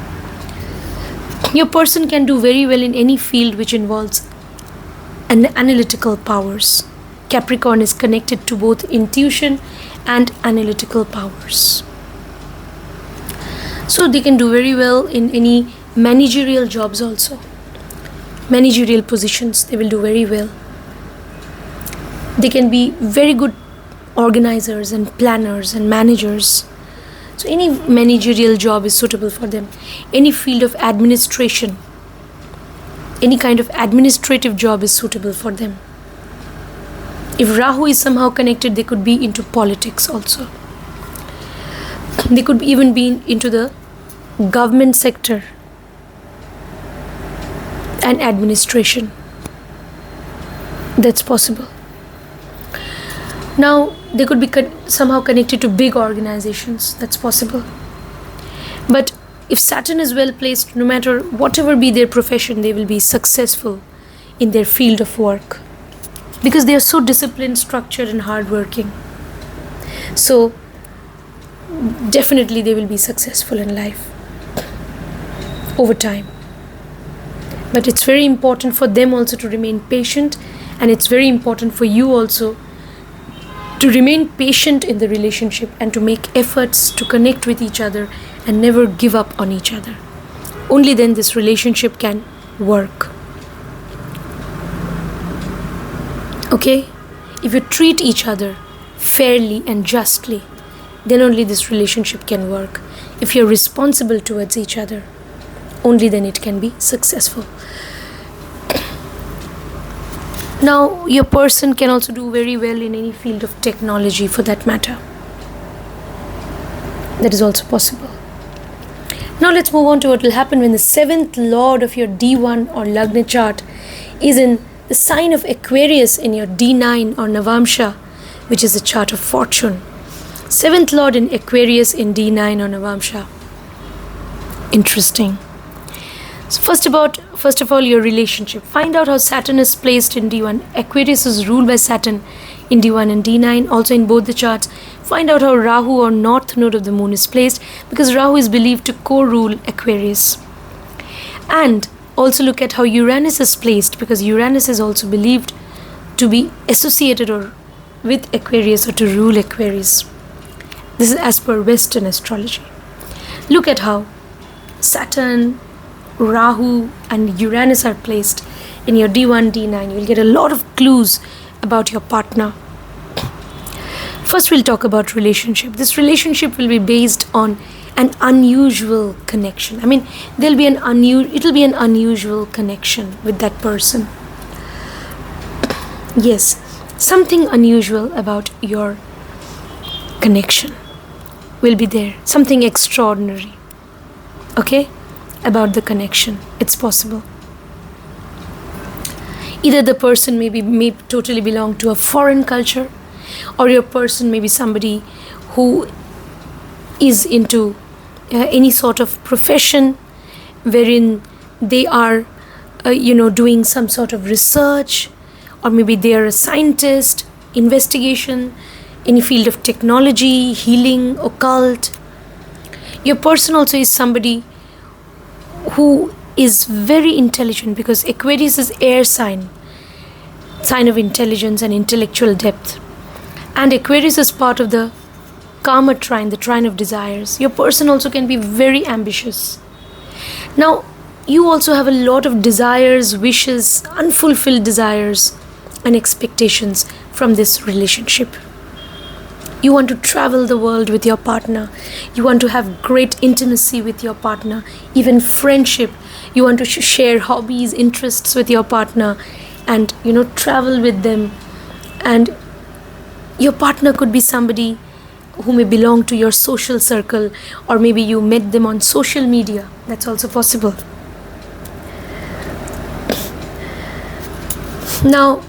Your person can do very well in any field which involves analytical powers. Capricorn is connected to both intuition and analytical powers. So they can do very well in any managerial jobs also. Managerial positions, they will do very well. They can be very good organizers and planners and managers. So any managerial job is suitable for them. Any field of administration, any kind of administrative job is suitable for them. If Rahu is somehow connected, they could be into politics also. They could even be into the government sector and administration. That's possible. Now, they could be somehow connected to big organizations. That's possible. But if Saturn is well placed, no matter whatever be their profession, they will be successful in their field of work. Because they are so disciplined, structured, and hardworking. So, definitely they will be successful in life over time. But it's very important for them also to remain patient, and it's very important for you also to remain patient in the relationship and to make efforts to connect with each other and never give up on each other. Only then this relationship can work. Okay? If you treat each other fairly and justly, then only this relationship can work. If you're responsible towards each other, only then it can be successful. Now, your person can also do very well in any field of technology for that matter. That is also possible. Now let's move on to what will happen when the 7th Lord of your D1 or Lagna chart is in the sign of Aquarius in your D9 or Navamsha, which is the chart of fortune. 7th Lord in Aquarius in D9 or Navamsha. Interesting. So first of all, your relationship. Find out how Saturn is placed in D1. Aquarius is ruled by Saturn in D1 and D9, also in both the charts. Find out how Rahu or North Node of the Moon is placed, because Rahu is believed to co-rule Aquarius. And also look at how Uranus is placed, because Uranus is also believed to be associated or with Aquarius or to rule Aquarius. This is as per Western astrology. Look at how Saturn, Rahu and Uranus are placed in your D1, D9. You'll get a lot of clues about your partner. First, we'll talk about relationship. This relationship will be based on an unusual connection. I mean, it'll be an unusual connection with that person. Yes, something unusual about your connection will be there. Something extraordinary. Okay? About the connection. It's possible. Either the person may totally belong to a foreign culture, or your person may be somebody who is into any sort of profession wherein they are doing some sort of research, or maybe they are a scientist, investigation, any field of technology, healing, occult. Your person also is somebody who is very intelligent, because Aquarius is air sign of intelligence and intellectual depth. And Aquarius is part of the Karma trine, the trine of desires. Your person also can be very ambitious. Now, you also have a lot of desires, wishes, unfulfilled desires and expectations from this relationship. You want to travel the world with your partner. You want to have great intimacy with your partner, even friendship. You want to share hobbies, interests with your partner and, travel with them. And your partner could be somebody who may belong to your social circle, or maybe you met them on social media. That's also possible. Now,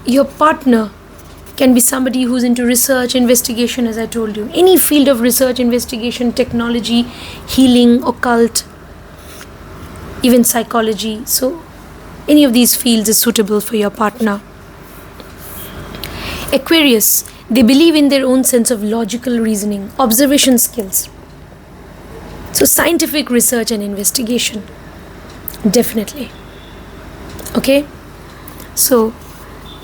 your partner can be somebody who's into research, investigation, as I told you. Any field of research, investigation, technology, healing, occult, even psychology. So, any of these fields is suitable for your partner. Aquarius, they believe in their own sense of logical reasoning, observation skills. So, scientific research and investigation. Definitely. Okay? So,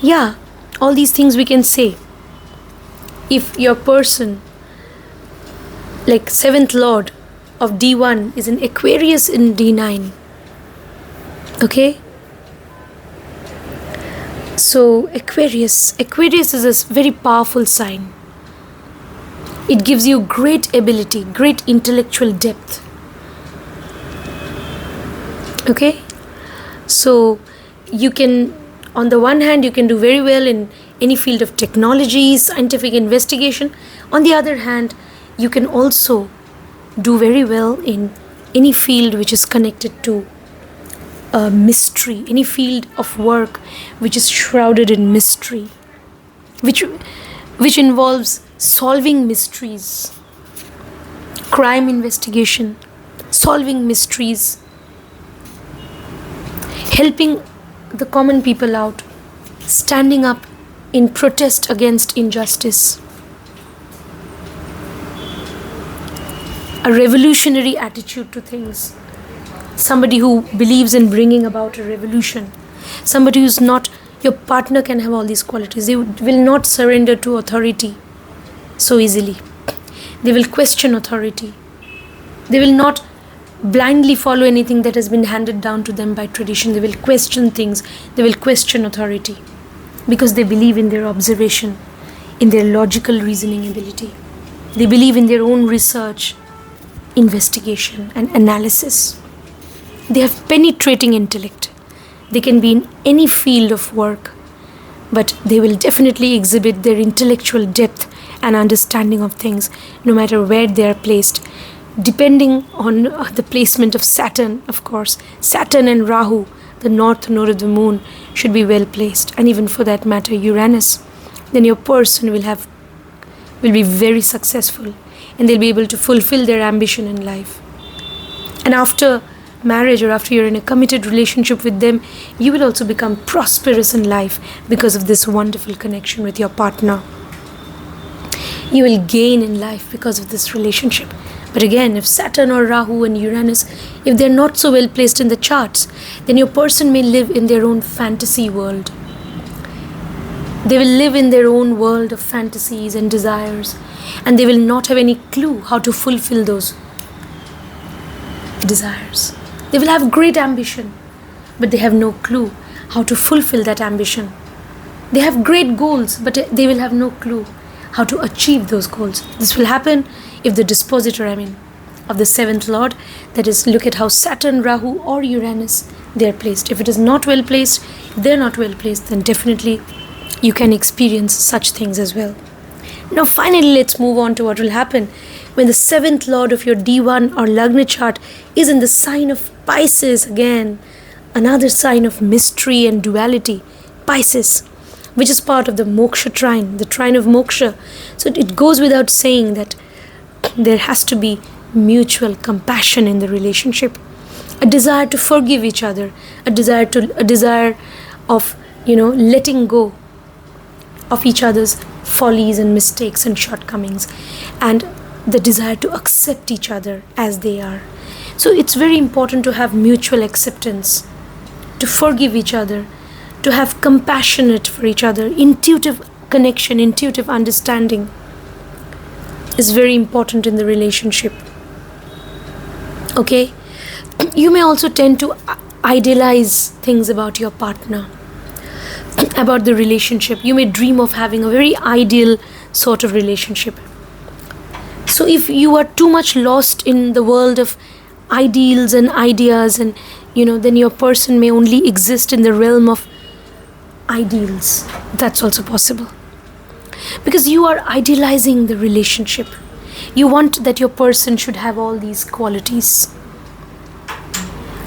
yeah, all these things we can say. If your person, like 7th Lord of D1 is an Aquarius in D9. Okay? So, Aquarius is a very powerful sign. It gives you great ability, great intellectual depth. Okay? So, you can, on the one hand, you can do very well in any field of technology, scientific investigation. On the other hand, you can also do very well in any field which is connected to mystery, any field of work which is shrouded in mystery, which involves solving mysteries, crime investigation, solving mysteries, helping the common people out, standing up in protest against injustice, a revolutionary attitude to things. Somebody who believes in bringing about a revolution. Somebody who's not, your partner can have all these qualities. They will not surrender to authority so easily. They will question authority. They will not blindly follow anything that has been handed down to them by tradition. They will question things. They will question authority because they believe in their observation, in their logical reasoning ability. They believe in their own research, investigation and analysis. They have penetrating intellect. They can be in any field of work, but they will definitely exhibit their intellectual depth and understanding of things, no matter where they are placed. Depending on the placement of Saturn, of course, Saturn and Rahu, the north node of the moon, should be well placed. And even for that matter, Uranus, then your person will be very successful and they'll be able to fulfill their ambition in life. And after marriage, or after you're in a committed relationship with them, you will also become prosperous in life because of this wonderful connection with your partner. You will gain in life because of this relationship. But again, if Saturn or Rahu and Uranus, if they're not so well placed in the charts, then your person may live in their own fantasy world. They will live in their own world of fantasies and desires, and they will not have any clue how to fulfill those desires. They will have great ambition, but they have no clue how to fulfill that ambition. They have great goals, but they will have no clue how to achieve those goals. This will happen if the dispositor, of the seventh lord, that is, look at how Saturn, Rahu or Uranus, they are placed. If it is not well placed, if they are not well placed, then definitely you can experience such things as well. Now finally, let's move on to what will happen when the seventh lord of your D1 or Lagna chart is in the sign of Pisces. Again, another sign of mystery and duality, Pisces, which is part of the moksha trine, the trine of moksha. So it goes without saying that there has to be mutual compassion in the relationship, a desire to forgive each other, a desire of letting go of each other's follies and mistakes and shortcomings, and the desire to accept each other as they are. So it's very important to have mutual acceptance, to forgive each other, to have compassionate for each other. Intuitive connection, intuitive understanding is very important in the relationship. Okay, you may also tend to idealize things about your partner, about the relationship. You may dream of having a very ideal sort of relationship. So if you are too much lost in the world of ideals and ideas, and then your person may only exist in the realm of ideals. That's also possible, because you are idealizing the relationship. You want that your person should have all these qualities.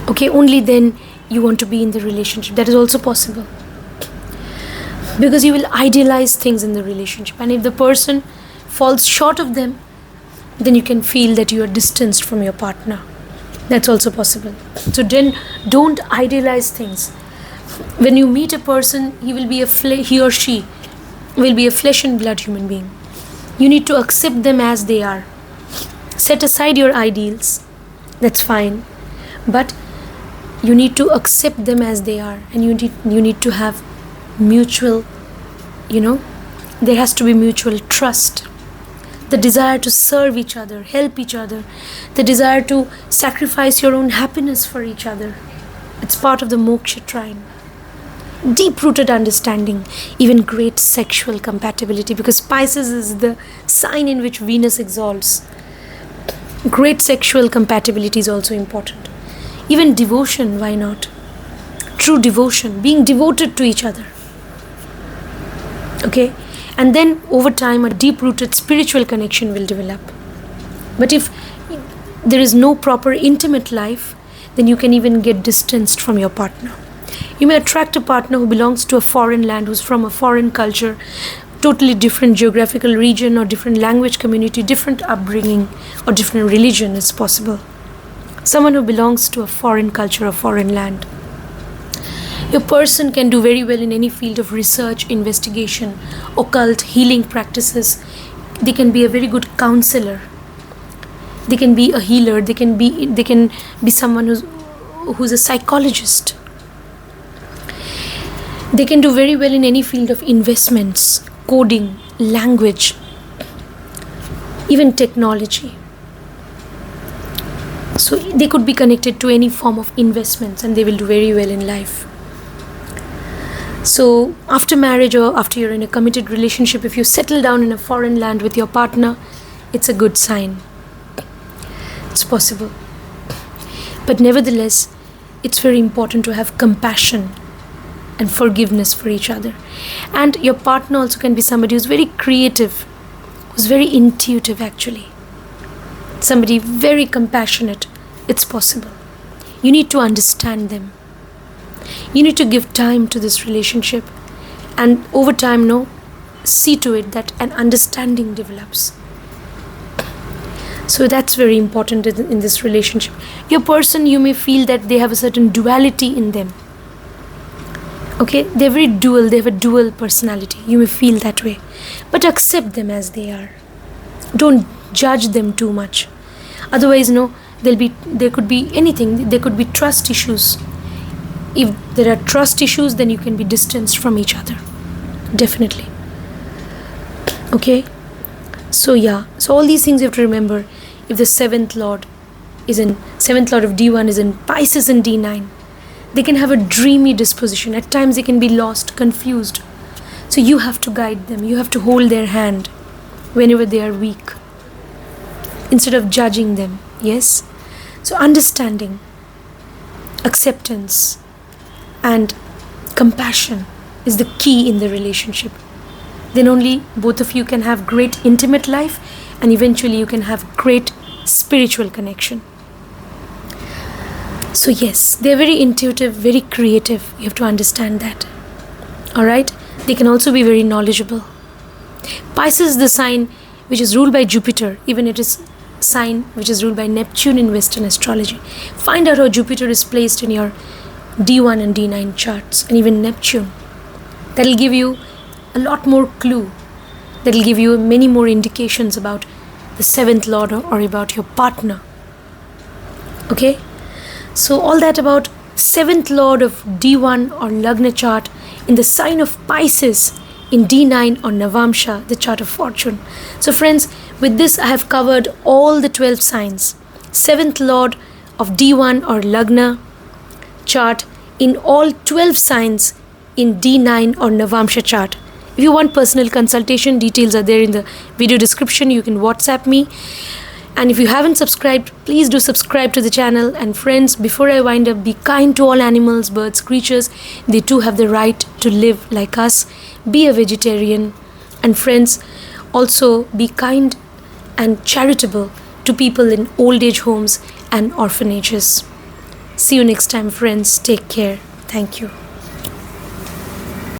Okay, only then you want to be in the relationship. That is also possible, because you will idealize things in the relationship, and if the person falls short of them, then you can feel that you are distanced from your partner. That's also possible. So then don't idealize things. When you meet a person, he or she will be a flesh and blood human being. You need to accept them as they are. Set aside your ideals. That's fine. But you need to accept them as they are, and you need to have mutual, there has to be mutual trust. The desire to serve each other, help each other, the desire to sacrifice your own happiness for each other. It's part of the moksha trine. Deep-rooted understanding, even great sexual compatibility, because Pisces is the sign in which Venus exalts. Great sexual compatibility is also important. Even devotion, why not? True devotion, being devoted to each other. Okay? And then over time, a deep-rooted spiritual connection will develop. But if there is no proper intimate life, then you can even get distanced from your partner. You may attract a partner who belongs to a foreign land, who's from a foreign culture, totally different geographical region or different language community, different upbringing or different religion is possible. Someone who belongs to a foreign culture or foreign land. Your person can do very well in any field of research, investigation, occult, healing practices. They can be a very good counselor. They can be a healer. They can be someone who's a psychologist. They can do very well in any field of investments, coding, language, even technology. So they could be connected to any form of investments, and they will do very well in life. So after marriage, or after you're in a committed relationship, if you settle down in a foreign land with your partner, it's a good sign. It's possible. But nevertheless, it's very important to have compassion and forgiveness for each other. And your partner also can be somebody who's very creative, who's very intuitive actually. Somebody very compassionate. It's possible. You need to understand them. You need to give time to this relationship, and over time, see to it that an understanding develops. So that's very important in this relationship. Your person, you may feel that they have a certain duality in them. Okay, they're very dual, they have a dual personality. You may feel that way. But accept them as they are. Don't judge them too much. Otherwise, there could be anything. There could be trust issues. If there are trust issues, then you can be distanced from each other. definitely. Okay, so yeah, so all these things you have to remember. If the seventh lord of D1 is in Pisces and D9, they can have a dreamy disposition. At times they can be lost, confused. So you have to guide them. You have to hold their hand whenever they are weak, instead of judging them. Yes? So understanding, acceptance, and compassion is the key in the relationship. Then only both of you can have great intimate life, and eventually you can have great spiritual connection. So yes, they're very intuitive, very creative. You have to understand that. Alright? They can also be very knowledgeable. Pisces is the sign which is ruled by Jupiter. Even it is sign which is ruled by Neptune in Western astrology. Find out how Jupiter is placed in your D1 and D9 charts, and even Neptune. That will give you a lot more clue. That will give you many more indications about the seventh lord or about your partner. Okay? So all that about seventh lord of D1 or Lagna chart in the sign of Pisces in D9 or Navamsha, the chart of fortune. So friends, with this I have covered all the 12 signs. Seventh lord of D1 or Lagna chart in all 12 signs in D9 or Navamsha chart. If you want personal consultation, details are there in the video description. You can WhatsApp me. And if you haven't subscribed, please do subscribe to the channel. And friends, before I wind up, be kind to all animals, birds, creatures. They too have the right to live like us. Be a vegetarian. And friends, also be kind and charitable to people in old age homes and orphanages. See you next time, friends. Take care. Thank you.